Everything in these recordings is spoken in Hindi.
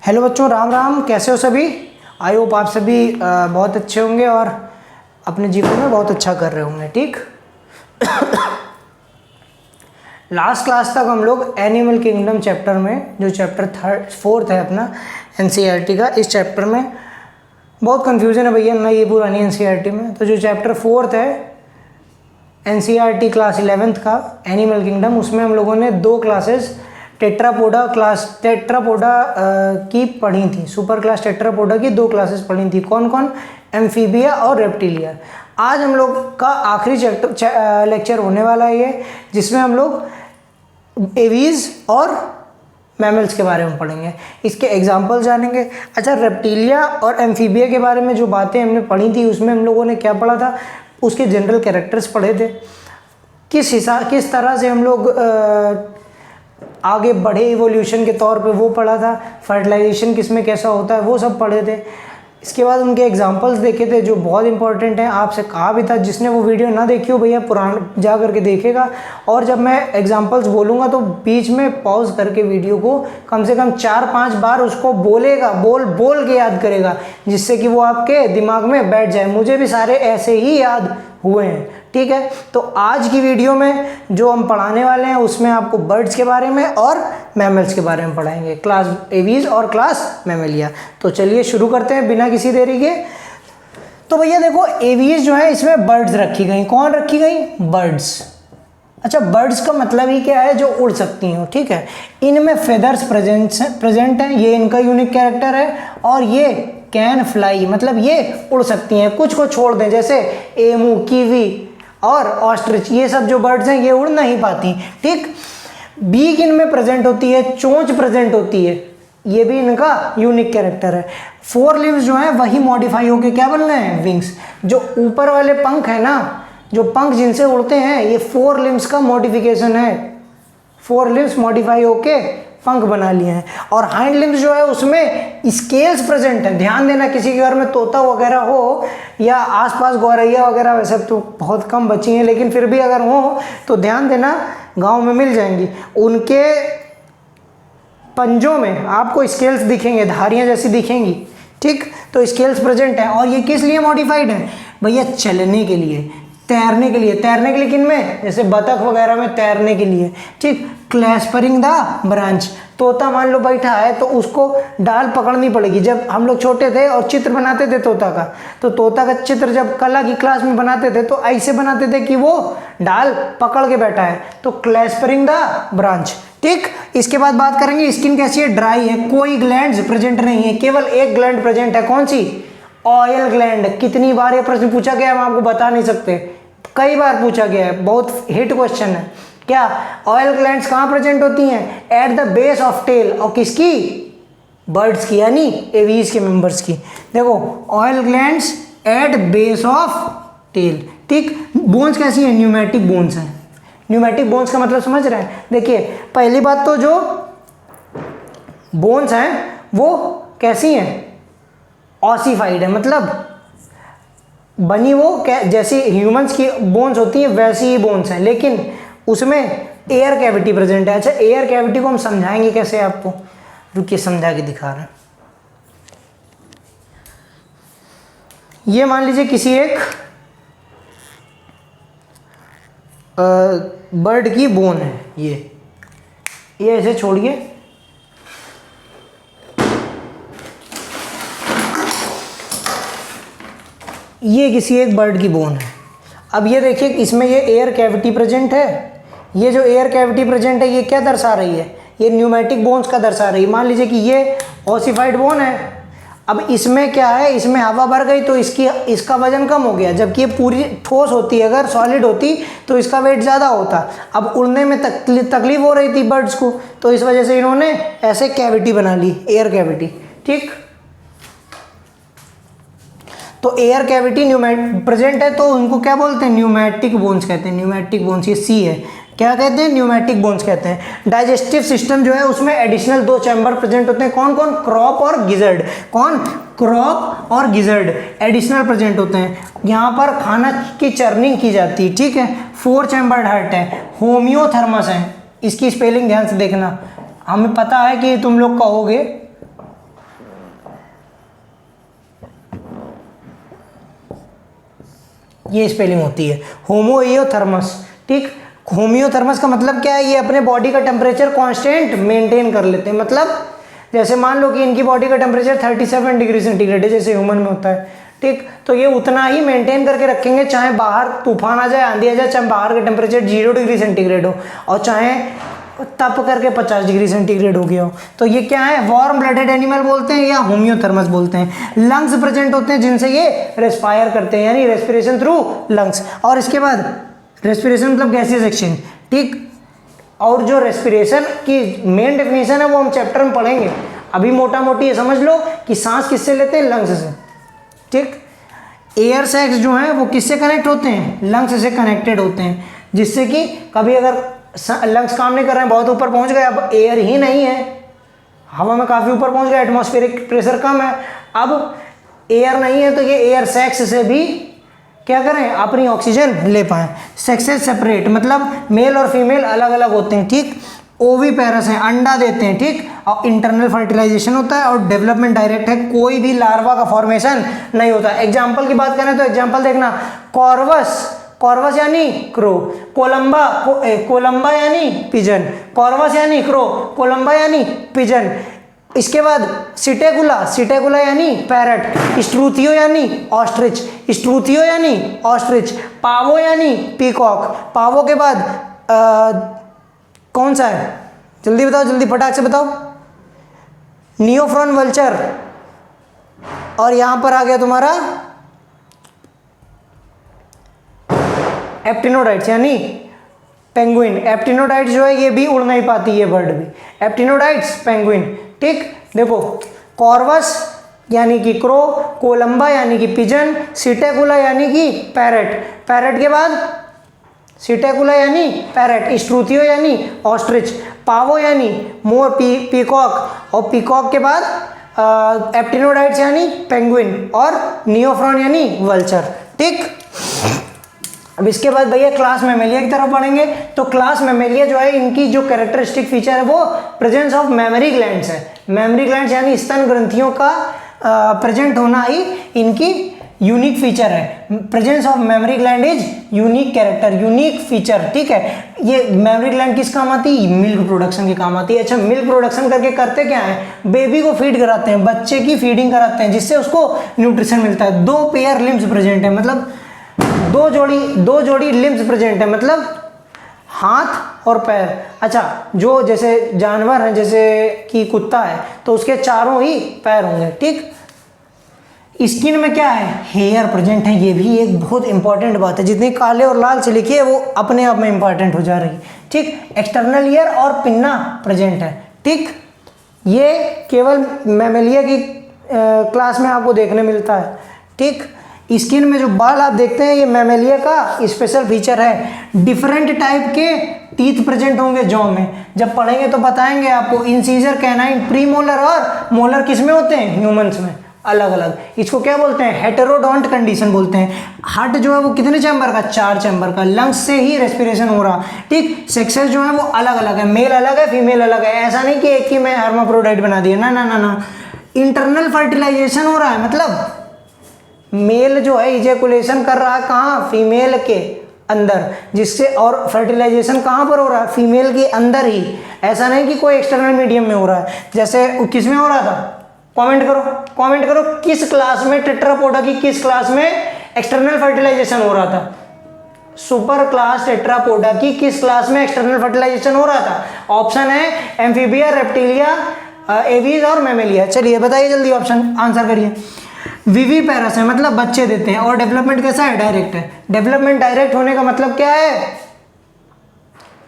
हेलो बच्चों, राम राम। कैसे हो सभी? आई होप आप सभी बहुत अच्छे होंगे और अपने जीवन में बहुत अच्छा कर रहे होंगे। ठीक। लास्ट क्लास तक हम लोग एनिमल किंगडम चैप्टर में, जो चैप्टर फोर्थ है अपना एनसीईआरटी का, इस चैप्टर में बहुत कन्फ्यूजन है भैया, ना ये पुरानी एनसीईआरटी में। तो जो चैप्टर फोर्थ है एनसीईआरटी क्लास 11th का एनिमल किंगडम, उसमें हम लोगों ने दो क्लासेस टेट्रापोडा की पढ़ी थी। सुपर क्लास टेट्रापोडा की दो क्लासेस पढ़ी थी। कौन कौन? एम्फीबिया और रेप्टिलिया। आज हम लोग का आखिरी लेक्चर होने वाला है ये, जिसमें हम लोग एवीज और मैमल्स के बारे में पढ़ेंगे, इसके एग्जाम्पल जानेंगे। अच्छा, रेप्टिलिया और एम्फीबिया के बारे में जो बातें हमने पढ़ी थी, उसमें हम लोगों ने क्या पढ़ा था? उसके जनरल कैरेक्टर्स पढ़े थे, किस तरह से हम लोग आगे बढ़े इवोल्यूशन के तौर पे, वो पढ़ा था। फर्टिलाइजेशन किसमें कैसा होता है, वो सब पढ़े थे। इसके बाद उनके एग्जांपल्स देखे थे जो बहुत इंपॉर्टेंट हैं। आपसे कहा भी था, जिसने वो वीडियो ना देखी हो भैया पुराना जा करके देखेगा, और जब मैं एग्जांपल्स बोलूँगा तो बीच में पॉज करके वीडियो को कम से कम 4-5 बार उसको बोलेगा, बोल के याद करेगा, जिससे कि वो आपके दिमाग में बैठ जाए। मुझे भी सारे ऐसे ही याद हुए हैं। ठीक है, तो आज की वीडियो में जो हम पढ़ाने वाले हैं उसमें आपको बर्ड्स के बारे में और मैमल्स के बारे में पढ़ाएंगे, क्लास एवीज और क्लास मैमेलिया। तो चलिए शुरू करते हैं बिना किसी देरी के। तो भैया देखो, एवीज जो है इसमें बर्ड्स रखी गई। कौन रखी गई? बर्ड्स। अच्छा, बर्ड्स का मतलब ही क्या है? जो उड़ सकती हो। ठीक है, इनमें फेदर्स प्रेजेंट हैं, ये इनका यूनिक कैरेक्टर है। और ये कैन फ्लाई, मतलब ये उड़ सकती हैं। कुछ को छोड़ दें, जैसे एमू, कीवी और ऑस्ट्रिच, ये सब जो बर्ड्स हैं ये उड़ नहीं पाती। ठीक। बीक इनमें प्रेजेंट होती है, चोंच प्रेजेंट होती है, ये भी इनका यूनिक कैरेक्टर है। 4 लिम्स जो है वही मॉडिफाई होके क्या बन गए हैं? विंग्स। जो ऊपर वाले पंख है ना, जो पंख जिनसे उड़ते हैं, ये 4 लिम्स का मॉडिफिकेशन है। 4 लिम्स मॉडिफाई होके पंख बना लिए हैं। और हाइंड लिम्स जो है उसमें स्केल्स प्रेजेंट है। ध्यान देना, किसी के घर में तोता वगैरह हो या आसपास गौरैया वगैरह, वैसे तो बहुत कम बची हैं, लेकिन फिर भी अगर हो तो ध्यान देना, गांव में मिल जाएंगी। उनके पंजों में आपको स्केल्स दिखेंगे, धारियां जैसी दिखेंगी। ठीक, तो स्केल्स प्रेजेंट है। और ये किस लिए मॉडिफाइड है भैया? चलने के लिए, तैरने के लिए। तैरने के लिए किन में? जैसे बतख वगैरह में तैरने के लिए। ठीक। क्लैस्परिंग द ब्रांच, तोता मान लो बैठा है तो उसको डाल पकड़नी पड़ेगी। जब हम लोग छोटे थे और चित्र बनाते थे तोता का, तो तोता का चित्र जब कला की क्लास में बनाते थे तो ऐसे बनाते थे कि वो डाल पकड़ के बैठा है, तो क्लैस्परिंग द ब्रांच। ठीक। इसके बाद बात करेंगे, स्किन कैसी है? ड्राई है, कोई ग्लैंड्स प्रेजेंट नहीं है, केवल एक ग्लैंड प्रेजेंट है। कौन सी? Oil gland. कितनी बार ये प्रश्न पूछा गया है हम आपको बता नहीं सकते, कई बार पूछा गया है, बहुत हिट क्वेश्चन है। क्या? ऑयल ग्लैंड्स कहाँ प्रेजेंट होती हैं? At the base of tail. और किसकी? बर्ड्स की, यानी एवीज के मेंबर्स की। देखो, oil glands at base of tail. ठीक। बोन्स कैसी है? न्यूमेटिक बोन्स हैं। न्यूमेटिक बोन्स का मतलब समझ रहे हैं? देखिए, पहली बात तो जो बोन्स हैं वो कैसी हैं? ऑसिफाइड है, मतलब बनी वो जैसी ह्यूमंस की बोन्स होती है वैसी ही बोन्स हैं, लेकिन उसमें एयर कैविटी प्रेजेंट है। अच्छा, एयर कैविटी को हम समझाएंगे कैसे आपको, रुकिए समझा के दिखा रहे हैं। ये मान लीजिए किसी एक बर्ड की बोन है, ये ऐसे छोड़िए, ये किसी एक बर्ड की बोन है। अब ये देखिए, इसमें ये एयर कैविटी प्रेजेंट है। ये जो एयर कैविटी प्रेजेंट है ये क्या दर्शा रही है? ये न्यूमेटिक बोन्स का दर्शा रही है। मान लीजिए कि ये ऑसिफाइड बोन है। अब इसमें क्या है? इसमें हवा भर गई तो इसका वजन कम हो गया, जबकि ये पूरी ठोस होती, अगर सॉलिड होती तो इसका वेट ज़्यादा होता। अब उड़ने में तकलीफ हो रही थी बर्ड्स को, तो इस वजह से इन्होंने ऐसे कैविटी बना ली, एयर कैविटी। ठीक। तो एयर कैविटी प्रेजेंट है, तो उनको क्या बोलते हैं? न्यूमेटिक बोन्स कहते हैं। न्यूमेटिक बोन्स, ये सी है, क्या कहते हैं? न्यूमेटिक बोन्स कहते हैं। डाइजेस्टिव सिस्टम जो है उसमें एडिशनल 2 चैम्बर प्रेजेंट होते हैं। कौन कौन? क्रॉप और गिजर्ड। कौन? क्रॉप और गिजर्ड एडिशनल प्रेजेंट होते हैं। यहाँ पर खाना की चर्निंग की जाती है। ठीक है। 4 चैम्बर्ड हार्ट है। होम्योथर्मस है, इसकी स्पेलिंग ध्यान से देखना, हमें पता है कि तुम लोग कहोगे ये स्पेलिंग होती है होमोइयोथर्मस। ठीक, होमियोथर्मस का मतलब क्या है, ये अपने बॉडी का टेम्परेचर कांस्टेंट मेंटेन कर लेते हैं। मतलब जैसे मान लो कि इनकी बॉडी का टेम्परेचर 37 डिग्री सेंटीग्रेड है जैसे ह्यूमन में होता है। ठीक, तो ये उतना ही मेंटेन करके रखेंगे, चाहे बाहर तूफान आ जाए, आंधी आ जाए, चाहे बाहर का टेम्परेचर 0 डिग्री सेंटीग्रेड हो और चाहे तप करके 50 डिग्री सेंटीग्रेड हो गया हो। तो ये क्या है, वार्म ब्लडेड एनिमल बोलते हैं या होमियोथर्मस बोलते हैं। लंग्स प्रेजेंट होते हैं जिनसे ये रेस्पायर करते हैं, यानी रेस्पिरेशन थ्रू लंग्स। और इसके बाद रेस्पिरेशन मतलब गैसियस एक्सचेंज। ठीक, और जो रेस्पिरेशन की मेन डेफिनेशन है वो हम चैप्टर में पढ़ेंगे। अभी मोटा मोटी ये समझ लो कि सांस किससे लेते हैं, लंग्स से। ठीक, एयर सैक्स जो है वो किससे कनेक्ट होते हैं, लंग्स से कनेक्टेड होते हैं, जिससे कि कभी अगर लंग्स काम नहीं कर रहे हैं, बहुत ऊपर पहुंच गए, अब एयर ही नहीं है, हवा में काफ़ी ऊपर पहुंच गए, एटमॉस्फेरिक प्रेशर कम है, अब एयर नहीं है, तो ये एयर सैक्स से भी क्या करें, अपनी ऑक्सीजन ले पाएँ। सेक्सेस सेपरेट मतलब मेल और फीमेल अलग अलग होते हैं। ठीक, ओवीपेरस हैं, अंडा देते हैं। ठीक, और इंटरनल फर्टिलाइजेशन होता है और डेवलपमेंट डायरेक्ट है, कोई भी लार्वा का फॉर्मेशन नहीं होता। एग्जाम्पल की बात करें तो एग्जाम्पल देखना, कॉर्वस, कॉर्वस यानी क्रो, कोलंबा, कोलंबा यानी पिजन, कॉर्वस यानी क्रो, कोलंबा यानी पिजन। इसके बाद सिटेगुला, सिटेगुला यानी पैरट, स्ट्रूथियो यानी ऑस्ट्रिच, स्ट्रूथियो यानी ऑस्ट्रिच, पावो यानी पीकॉक। पावो के बाद कौन सा है, जल्दी बताओ, जल्दी फटाक से बताओ, नियोफ्रॉन वल्चर। और यहां पर आ गया तुम्हारा एप्टिनोडाइट्स यानी पेंगुइन। एप्टिनोडाइट्स जो है ये भी उड़ नहीं पाती है बर्ड भी, एप्टिनोडाइट्स पेंगुइन। ठीक, देखो कॉर्वस यानी कि क्रो, कोलंबा यानी कि पिजन, सिटेगुला यानी कि पैरट, पैरट के बाद सिटेगुला यानी पैरट, स्ट्रूथियो यानी ऑस्ट्रिच, पावो यानी मोर, पीकॉक, और पीकॉक के बाद एप्टिनोडाइट्स यानी पेंगुइन और नियोफ्रॉन यानी वल्चर। ठीक, अब इसके बाद भैया क्लास मेमेलिया की तरफ बढ़ेंगे। तो क्लास मेमेलिया जो है इनकी जो कैरेक्टरिस्टिक फीचर है वो प्रेजेंस ऑफ मेमोरी ग्लैंड्स है। मेमोरी ग्लैंड्स यानी स्तन ग्रंथियों का प्रेजेंट होना ही इनकी यूनिक फीचर है। Presence of memory gland is unique character, unique feature. ठीक है, ये मेमोरी ग्लैंड किस काम आती है, मिल्क प्रोडक्शन के काम आती है। अच्छा, मिल्क प्रोडक्शन करके करते क्या है, बेबी को फीड कराते हैं, बच्चे की फीडिंग कराते हैं, जिससे उसको न्यूट्रिशन मिलता है। 2 पेयर लिम्स प्रेजेंट है, मतलब दो जोड़ी लिम्स प्रेजेंट है, मतलब हाथ और पैर। अच्छा, जो जैसे जानवर हैं जैसे कि कुत्ता है तो उसके चारों ही पैर होंगे। ठीक, स्किन में क्या है, हेयर प्रेजेंट है, ये भी एक बहुत इंपॉर्टेंट बात है। जितनी काले और लाल से लिखी है वो अपने आप में इंपॉर्टेंट हो जा रही है। ठीक, एक्सटर्नल ईयर और पिन्ना प्रेजेंट है। ठीक, ये केवल मैमेलिया की क्लास में आपको देखने मिलता है। ठीक, स्किन में जो बाल आप देखते हैं ये मैमेलिया का स्पेशल फीचर है। डिफरेंट टाइप के टीथ प्रेजेंट होंगे जॉ में, जब पढ़ेंगे तो बताएंगे आपको। इंसीजर, कैनाइन, प्रीमोलर और मोलर किस में होते हैं, ह्यूमंस में अलग अलग। इसको क्या बोलते हैं, हेटेरोडोंट कंडीशन बोलते हैं। हार्ट जो है वो कितने चैम्बर का, 4 चैम्बर का। लंग्स से ही रेस्पिरेशन हो रहा। ठीक, सेक्सेस जो है वो अलग अलग है, मेल अलग है, फीमेल अलग है। ऐसा नहीं कि एक ही में हर्माफ्रोडाइट बना दिया, ना ना ना ना। इंटरनल फर्टिलाइजेशन हो रहा है, मतलब मेल जो है इजेकुलेशन कर रहा है कहाँ, फीमेल के अंदर, जिससे और फर्टिलाइजेशन कहाँ पर हो रहा है, फीमेल के अंदर ही। ऐसा नहीं कि कोई एक्सटर्नल मीडियम में हो रहा है। जैसे किस में हो रहा था, कमेंट करो, कमेंट करो किस क्लास में टेट्रापोडा की किस क्लास में एक्सटर्नल फर्टिलाइजेशन हो रहा था। सुपर क्लास टेट्रापोडा की किस क्लास में एक्सटर्नल फर्टिलाइजेशन हो रहा था। ऑप्शन है एम्फीबिया, रेप्टिलिया, एवीज और मैमेलिया। चलिए बताइए जल्दी, ऑप्शन आंसर करिए। विविपेरस है, मतलब बच्चे देते हैं। और डेवलपमेंट कैसा है, डायरेक्ट है। डेवलपमेंट डायरेक्ट होने का मतलब क्या है,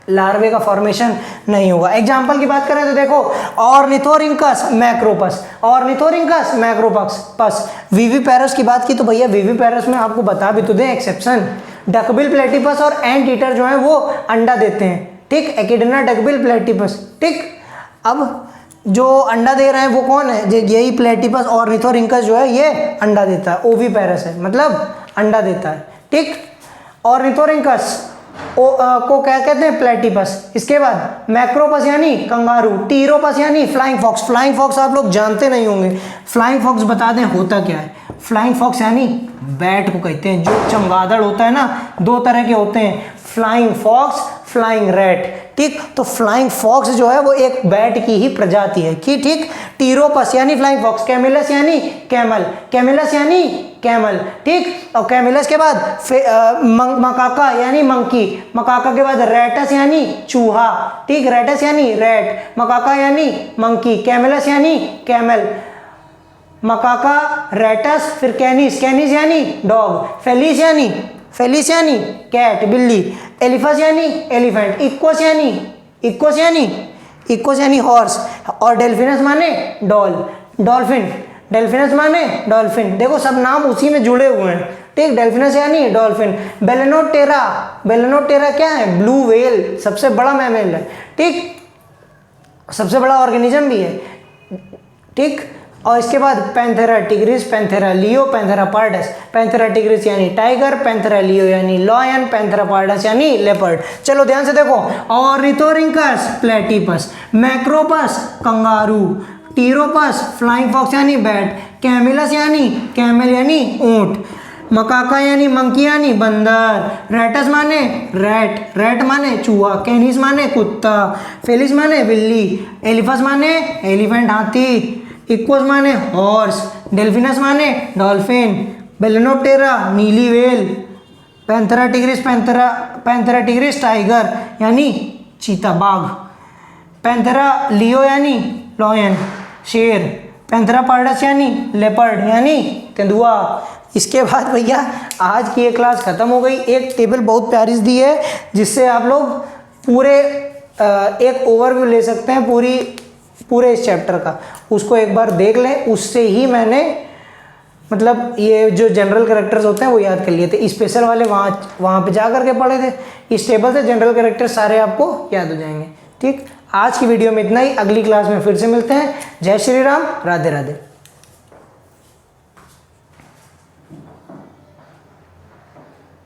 लार्वे का फॉर्मेशन नहीं होगा। एग्जाम्पल की बात करें तो देखो, ornithorhynchus Macropus, ornithorhynchus Macropus. Viviparous की बात की तो भैया विविपेरस में आपको बता भी तो दें एक्सेप्शन, डकबिल प्लेटिपस और एंट ईटर जो है वो अंडा देते हैं। ठीक, एकिडना, डकबिल, प्लेटिपस। ठीक, अब जो अंडा दे रहे हैं वो कौन है, यही प्लेटिपस। ऑर्निथोरिंकस जो है ये अंडा देता है। ओविपेरस है, मतलब अंडा देता है। ठीक, ऑर्निथोरिंकस को क्या कहते हैं, प्लेटिपस। इसके बाद मैक्रोपस यानी कंगारू, टीरोपस यानी फ्लाइंग फॉक्स। फ्लाइंग फॉक्स आप लोग जानते नहीं होंगे, फ्लाइंग फॉक्स बता दें होता क्या है। फ्लाइंग फॉक्स यानी बैट को कहते हैं। जो चमगादड़ होता है ना, दो तरह के होते हैं, फ्लाइंग फॉक्स, फ्लाइंग रैट। ठीक, तो फ्लाइंग फॉक्स जो है वो एक बैट की ही प्रजाति है कि ठीक। टीरोपस यानी फ्लाइंग फॉक्स, कैमिलस यानी कैमल, कैमिलस यानी कैमल। ठीक, और कैमिलस के बाद मकाका यानी मंकी, मकाका के बाद रैटस यानी चूहा। ठीक, रैटस यानी रैट, मकाका यानी मंकी, कैमिलस यानी कैमल, मकाका, रैटस, फिर कैनिस, कैनिस यानी डॉग, फेलिस यानी कैट बिल्ली, एलिफस यानी एलिफेंट, इक्वस यानी हॉर्स, और डेल्फिनस माने डॉल्फिन, डेल्फिनस माने डॉल्फिन। देखो सब नाम उसी में जुड़े हुए हैं। ठीक, डेल्फिनस यानी डॉल्फिन। बेलेनोटेरा क्या है? ब्लू व्हेल, सबसे बड़ा मैमल है। ठीक, सबसे बड़ा ऑर्गेनिज्म भी है। ठीक, और इसके बाद Panthera tigris, Panthera leo, Panthera pardus. Panthera tigris यानी टाइगर, पैंथेरा लियो यानी लॉयन, पैंथेरा पार्डस यानी लेपर्ड। चलो ध्यान से देखो, Ornithorhynchus platypus, Macropus kangaroo, Pteropus flying fox यानी बैट, कैमिलस यानी कैमल यानी ऊंट, मकाका यानी मंकी यानी बंदर, रैटस माने रैट माने चूहा, कैनिस माने कुत्ता, फेलिस माने बिल्ली, एलिफस माने एलिफेंट हाथी, इक्वस माने हॉर्स, डेल्फिनस माने डॉल्फिन, बेलेनोप्टेरा नीली व्हेल, पैंथेरा टिग्रिस टाइगर यानी चीता बाघ, पैंथेरा लियो यानी लॉयन शेर, पैंथेरा पार्डस यानी लेपर्ड यानी तेंदुआ। इसके बाद भैया आज की ये क्लास ख़त्म हो गई। एक टेबल बहुत प्यारी सी दी है जिससे आप लोग पूरे एक ओवरव्यू ले सकते हैं पूरे इस चैप्टर का। उसको एक बार देख लें, उससे ही मैंने मतलब ये जो जनरल कैरेक्टर्स होते हैं वो याद कर लिए थे। स्पेशल वाले वहाँ पे जा करके पढ़े थे। इस टेबल से जनरल कैरेक्टर सारे आपको याद हो जाएंगे। ठीक, आज की वीडियो में इतना ही। अगली क्लास में फिर से मिलते हैं। जय श्री राम, राधे राधे।